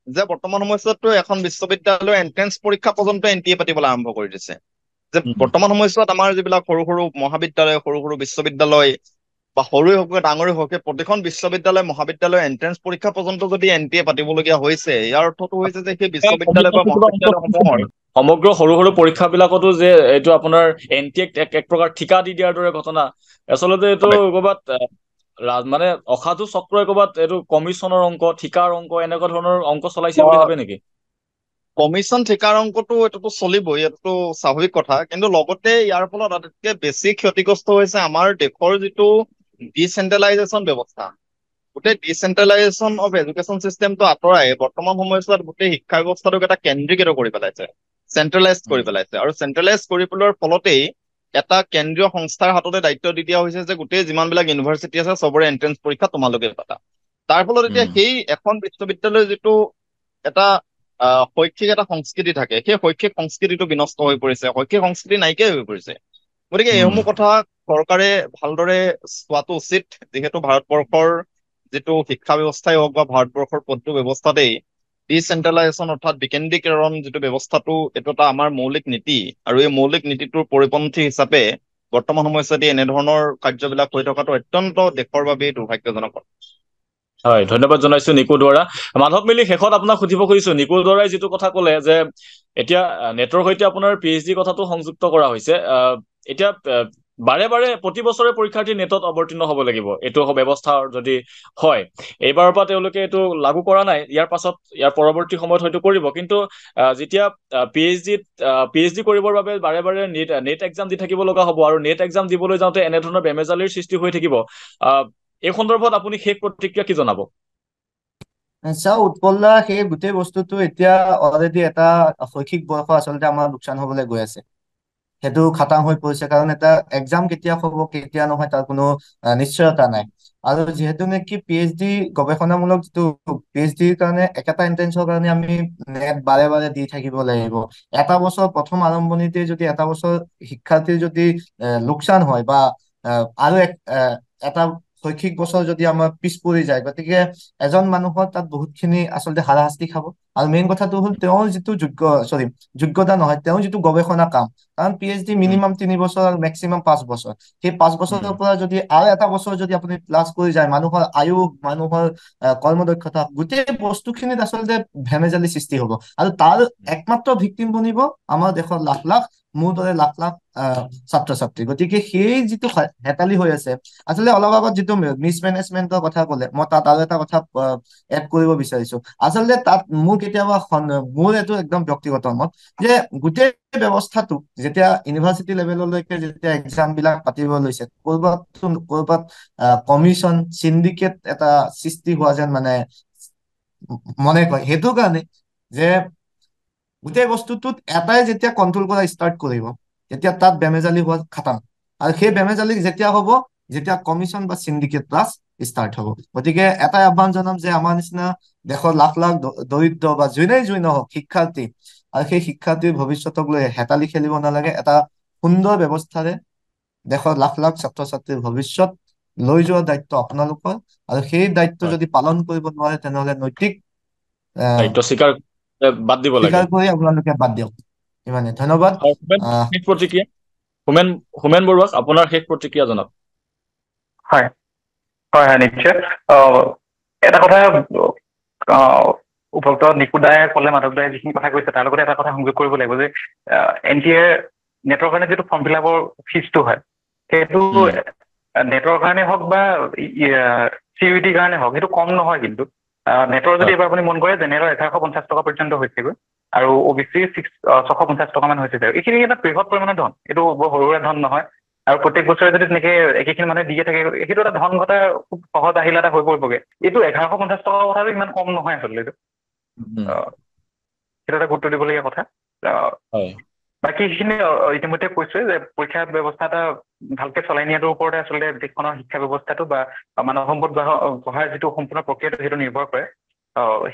যে বৰ্তমান সময়ছোৱাততো এখন বিশ্ববিদ্যালয়ৰ এন্ট্ৰেন্স পৰীক্ষা পৰ্যন্ত NTA পাতিবলৈ আৰম্ভ কৰি দিছে। যে বৰ্তমান সময়ছোৱাত আমাৰ যিবিলাক সৰু সৰু মহাবিদ্যালয়, সৰু সৰু বিশ্ববিদ্যালয় বা সৰুৱে হওক বা ডাঙৰে হওক, প্ৰতিখন বিশ্ববিদ্যালয় মহাবিদ্যালয় এন্ট্ৰেন্স পৰীক্ষা পৰ্যন্ত যদি NTA পাতিবলগীয়া হৈছে, ইয়াৰ অৰ্থটো হৈছে যে সেই বিশ্ববিদ্যালয় বা মহাবিদ্যালয়সমূহৰ সমগ্ৰ সৰু সৰু পৰীক্ষাবিলাকতো যে এইটো আপোনাৰ NTA এক প্ৰকাৰ ঠিকা দি দিয়াৰ দৰে ঘটনা, আচলতে এইটো ক'ৰবাত মানে অসাধু চক্ৰই ক'ৰবাত এইটো কমিশ্যনৰ অংক, ঠিকাৰ অংক, এনেকুৱা ধৰণৰ অংক চলাইছে বুলি ভাবে নেকি? কমিশ্যন ঠিকাৰ অংকটো এইটোতো চলিবই, এইটোতো স্বাভাৱিক কথা। কিন্তু লগতে ইয়াৰ ফলত আটাইতকৈ বেছি ক্ষতিগ্ৰস্ত হৈছে আমাৰ দেশৰ যিটো ডিচেন্ট্ৰেলাইজেশ্যন ব্যৱস্থা। গোটেই ডিচেন্ট্ৰেলাইজেশ্যন অফ এডুকেশ্যন চিষ্টেমটো আঁতৰাই বৰ্তমান সময়ছোৱাত গোটেই শিক্ষা ব্যৱস্থাটোক এটা কেন্দ্ৰীকৃত কৰি পেলাইছে, চেন্ট্ৰেলাইজ কৰি পেলাইছে। আৰু চেন্ট্ৰেলাইজ কৰি পেলোৱাৰ ফলতেই এটা কেন্দ্ৰীয় সংস্থাৰ হাততে দায়িত্ব দি দিয়া হৈছে যে গোটেই যিমানবিলাক ইউনিভাৰ্চিটি আছে চবৰে এন্ট্ৰেন্স পৰীক্ষা তোমালোকে পাতা। তাৰ ফলত এতিয়া সেই এখন বিশ্ববিদ্যালয়ৰ যিটো এটা শৈক্ষিক এটা সংস্কৃতি থাকে, সেই শৈক্ষিক সংস্কৃতিটো বিনষ্ট হৈ পৰিছে, শৈক্ষিক সংস্কৃতি নাইকিয়া হৈ পৰিছে। গতিকে এইসমূহ কথা চৰকাৰে ভালদৰে চোৱাটো উচিত, যিহেতু ভাৰতবৰ্ষৰ যিটো শিক্ষা ব্যৱস্থাই হওক বা ভাৰতবৰ্ষৰ প্ৰতিটো ব্যৱস্থাতেই ডিচেন্ট্ৰেলাইজেশ্যন অৰ্থাৎ বিকেন্দ্ৰীকৰণ যিটো ব্যৱস্থাটো, এইটো এটা আমাৰ মৌলিক নীতি। আৰু এই মৌলিক নীতিটোৰ পৰিপন্থী হিচাপে বৰ্তমান সময়ছোৱাত এনেধৰণৰ কাৰ্যবিলাক হৈ থকাটো অত্যন্ত দেশৰ বাবেই দুৰ্ভাগ্যজনক। হয়, ধন্যবাদ জনাইছো নিকু দুৱৰা। মাধৱ মিলি শেষত আপোনাক সুধিব খুজিছো, নিকু দুৱৰাই যিটো কথা ক'লে যে এতিয়া নেটৰ সৈতে আপোনাৰ PhD কথাটো সংযুক্ত কৰা হৈছে, এতিয়া বাৰে বাৰে প্ৰতি বছৰে পৰীক্ষাৰ্থী নেটত অৱতীৰ্ণ হ'ব লাগিব, এইটো ব্যৱস্থা যদি হয়। এইবাৰৰ পৰা তেওঁলোকে এইটো লাগু কৰা নাই, ইয়াৰ পৰৱৰ্তী সময়ত হয়তো কৰিব। কিন্তু যেতিয়া PhD কৰিবৰ বাবে বাৰে বাৰে নেট এক্সাম দি থাকিব লগা হ'ব, আৰু নেট এক্সাম দিবলৈ যাওঁতে এনেধৰণৰ বেমেজালিৰ সৃষ্টি হৈ থাকিব, এই সন্দৰ্ভত আপুনি শেষ প্ৰতিক্ৰিয়া কি জনাব? চাও উৎপল দা, সেই গোটেই বস্তুটো এতিয়া অলৰেডি এটা শৈক্ষিক বয়স আচলতে আমাৰ লোকচান হবলৈ গৈ আছে। সেইটো খাটাং হৈ পৰিছে, কাৰণ এটা এক্সাম কেতিয়া হ'ব কেতিয়া নহয় তাৰ কোনো নিশ্চয়তা নাই। আৰু যিহেতু নেকি PhD গৱেষণামূলক যিটো PhDৰ কাৰণে একেটা এন্ট্ৰেন্সৰ কাৰণে আমি নেট বাৰে বাৰে দি থাকিব লাগিব। এটা বছৰ প্ৰথম আৰম্ভণিতে যদি এটা বছৰ শিক্ষাৰ্থীৰ যদি লোকচান হয়, বা আৰু এটা শৈক্ষিক বছৰ যদি আমাৰ পিছ পৰি যায়, গতিকে এজন মানুহৰ তাত বহুতখিনি আচলতে হাৰাশাস্তি খাব। আৰু মেইন কথাটো হ'ল তেওঁৰ যিটো যোগ্যতা নহয়, তেওঁৰ যিটো গৱেষণা কাম। কাৰণ PhD মিনিমাম 3 বছৰ আৰু মেক্সিমাম 5 বছৰ। সেই 5 বছৰৰ পৰা যদি আৰু এটা বছৰ যদি আপুনি প্লাছ কৰি যায়, মানুহৰ আয়ুস, মানুহৰ কৰ্মদক্ষতা, গোটেই বস্তুখিনিত আচলতে ভেমেজালি সৃষ্টি হ'ব। আৰু তাৰ একমাত্ৰ ভিক্টিম বনিব আমাৰ দেশৰ লাখ লাখ, মোৰ দৰে লাখ লাখ ছাত্ৰ ছাত্ৰী। গতিকে সেই যিটো হেতালি হৈ আছে, আচলতে অলপ আগত যিটো মিছমেনেজমেন্টৰ কথা ক'লে, মই তাত আৰু এটা কথা এড কৰিব বিচাৰিছো। আচলতে তাত মোৰ এইটো একদম ব্যক্তিগত মত যে গোটেই ব্যৱস্থাটো যেতিয়া ইউনিভাৰ্চিটি লেভেললৈকে যেতিয়া এক্সাম বিলাক পাতিব লৈছে, কৰবাত কমিশ্যন, চিণ্ডিকেট এটা সৃষ্টি হোৱা যেন মানে মনে কয়। সেইটো কাৰণে যে গোটেই বস্তুটোত এটাই যেতিয়া কন্ট্ৰল কৰা ষ্টাৰ্ট কৰিব, তেতিয়া তাত বেমেজালি হোৱা খাটাং। আৰু সেই বেমেজালি যেতিয়া হ'ব, যেতিয়া কমিশ্যন বা চিণ্ডিকেট প্লাছ ষ্টাৰ্ট হ'ব। গতিকে এটাই আহ্বান জনাম যে আমাৰ নিচিনা দেশৰ লাখ লাখ দৰিদ্ৰ বা যোনেই নহওক শিক্ষাৰ্থী, আৰু সেই শিক্ষাৰ্থীৰ ভৱিষ্যতক লৈ হেতালি খেলিব নালাগে। এটা সুন্দৰ ব্যৱস্থাৰে দেশৰ লাখ লাখ ছাত্ৰ ছাত্ৰীৰ ভৱিষ্যত লৈ যোৱাৰ দায়িত্ব আপোনালোকৰ। আৰু সেই দায়িত্ব যদি পালন কৰিব নোৱাৰে, তেনেহলে নৈতিক দায়িত্ব স্বীকাৰ বাদ দিব লাগে, কৰি আপোনালোকে বাদ দিয়ক। ইমানে, ধন্যবাদ। শেষ প্ৰতিক্ৰিয়া হোমেন বৰুৱাক আপোনাৰ শেষ প্ৰতিক্ৰিয়া জনাওক। হয় হয় হয়, নিশ্চয়। এটা কথা উপভোক্ত নিকু দায়ে ক'লে, মাধৱ দায়ে যিখিনি কথা কৈছে তাৰ লগতে এটা কথা সংযোগ কৰিব লাগিব যে NTA নেটৰ কাৰণে যিটো ফৰ্ম ফিল আপৰ ফিজটো হয় সেইটো নেটৰ কাৰণে হওক বা CUET কাৰণে হওক সেইটো কম নহয় কিন্তু নেটৰ যদি এবাৰ আপুনি মন কৰে জেনেৰেলৰ 1150 টকা পৰ্যন্ত হৈছেগৈ আৰু OBC 650 টকা মান হৈছে এইখিনি এটা বৃহৎ পৰিমাণৰ ধন এইটো বৰ সৰু সুৰা ধন নহয় আৰু প্ৰত্যেক বছৰে যদি তেনেকে একেখিনি মানুহে দিয়ে থাকে সেইটো এটা ধন ঘটা খুব সহজ আহিলা এটা হৈ পৰিবগে এইটো 1150 টকা কথাটো ইমান কম নহয় আচলতে এইটো সেইটো এটা গুৰুত্ব দিবলগীয়া কথা বাকী সেইখিনি ইতিমধ্যে কৈছোৱে যে পৰীক্ষা ব্যৱস্থা এটা ভালকে চলাই নিয়াটোৰ ওপৰতে আচলতে দেশখনৰ শিক্ষা ব্যৱস্থাটো বা মানৱ সম্পদ গঢ়াৰ যিটো সম্পূৰ্ণ প্ৰক্ৰিয়াটো সেইটো নিৰ্ভৰ কৰে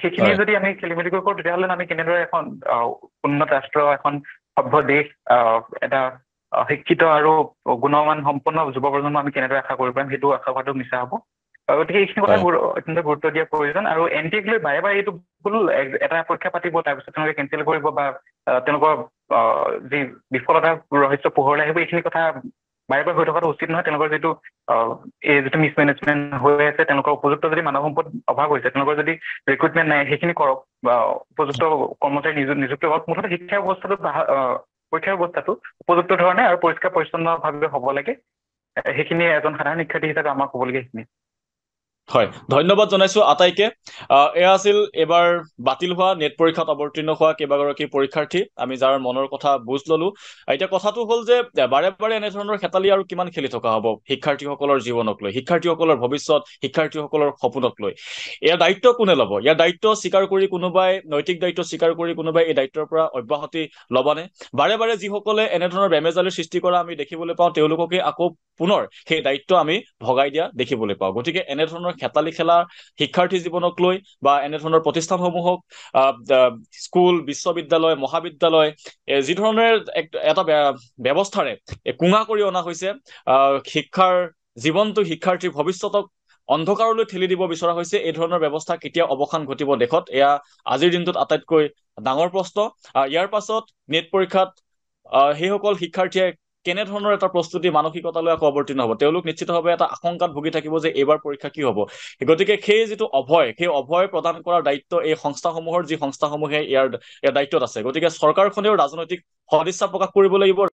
সেইখিনি যদি আমি খেলি মেলি কৰোঁ তেতিয়াহ'লে আমি কেনেদৰে এখন উন্নত ৰাষ্ট্ৰ এখন সভ্য দেশ এটা শিক্ষিত আৰু গুণমান সম্পন্ন যুৱ প্ৰজন্ম আমি কেনেদৰে আশা কৰিব পাৰিম সেইটো আশা কৰাটো মিছা হ'ব গতিকে এইখিনি কথা অত্যন্ত গুৰুত্ব দিয়াৰ প্ৰয়োজন আৰু NTEক লৈ বাৰে বাৰে এইটো ভুল এটা পৰীক্ষা পাতিব তাৰপিছত তেওঁলোকে কেঞ্চেল কৰিব বা তেওঁলোকৰ যি বিফলতাৰ ৰহস্য পোহৰলৈ আহিব এইখিনি কথা বাৰে বাৰে হৈ থকাটো উচিত নহয় তেওঁলোকৰ যিটো এই যিটো মিছমেনেজমেণ্ট হৈ আছে তেওঁলোকৰ উপযুক্ত যদি মানৱ সম্পদ অভাৱ হৈছে তেওঁলোকৰ যদি ৰিক্ৰুটমেণ্ট নাই সেইখিনি কৰক বা উপযুক্ত কৰ্মচাৰী নিযুক্ত কৰক মুঠতে শিক্ষা ব্যৱস্থাটো পৰীক্ষা ব্যৱস্থাটো উপযুক্ত ধৰণে আৰু পৰিষ্কাৰ পৰিচ্ছন্নভাৱে হ'ব লাগে সেইখিনি এজন সাধাৰণ শিক্ষাৰ্থী হিচাপে আমাক ক'বলগীয়া সেইখিনি হয় ধন্যবাদ জনাইছো আটাইকে এয়া আছিল এবাৰ বাতিল হোৱা নেট পৰীক্ষাত অৱতীৰ্ণ হোৱা কেইবাগৰাকী পৰীক্ষাৰ্থী আমি যাৰ মনৰ কথা বুজ ললো এতিয়া কথাটো হ'ল যে বাৰে বাৰে এনেধৰণৰ খেতালি আৰু কিমান খেলি থকা হ'ব শিক্ষাৰ্থীসকলৰ জীৱনক লৈ শিক্ষাৰ্থীসকলৰ ভৱিষ্যত শিক্ষাৰ্থীসকলৰ সপোনক লৈ ইয়াৰ দায়িত্ব কোনে ল'ব ইয়াৰ দায়িত্ব স্বীকাৰ কৰি কোনোবাই নৈতিক দায়িত্ব স্বীকাৰ কৰি কোনোবাই এই দায়িত্বৰ পৰা অব্যাহতি ল'বানে বাৰে বাৰে যিসকলে এনেধৰণৰ বেমেজালিৰ সৃষ্টি কৰা আমি দেখিবলৈ পাওঁ তেওঁলোককে আকৌ পুনৰ সেই দায়িত্ব আমি ভগাই দিয়া দেখিবলৈ পাওঁ গতিকে এনেধৰণৰ খেতালি খেলা শিক্ষাৰ্থী জীৱনক লৈ বা এনেধৰণৰ প্ৰতিষ্ঠানসমূহক স্কুল বিশ্ববিদ্যালয় মহাবিদ্যালয় যি ধৰণৰ এটা ব্যৱস্থাৰে কুঙা কৰি অনা হৈছে শিক্ষাৰ জীৱনটো শিক্ষাৰ্থীৰ ভৱিষ্যতক অন্ধকাৰলৈ ঠেলি দিব বিচৰা হৈছে এই ধৰণৰ ব্যৱস্থা কেতিয়া অৱসান ঘটিব দেশত এয়া আজিৰ দিনটোত আটাইতকৈ ডাঙৰ প্ৰশ্ন ইয়াৰ পাছত নেট পৰীক্ষাত সেইসকল শিক্ষাৰ্থীয়ে কেনেধৰণৰ এটা প্ৰস্তুতি মানসিকতালৈ আকৌ অৱতীৰ্ণ হ'ব তেওঁলোক নিশ্চিতভাৱে এটা আশংকাত ভুগি থাকিব যে এইবাৰ পৰীক্ষা কি হ'ব গতিকে সেই যিটো সেই অভয় প্ৰদান কৰাৰ দায়িত্ব এই সংস্থাসমূহৰ যি সংস্থাসমূহে ইয়াৰ দায়িত্বত আছে গতিকে চৰকাৰখনেও ৰাজনৈতিক সদিচ্ছা প্ৰকাশ কৰিব লাগিব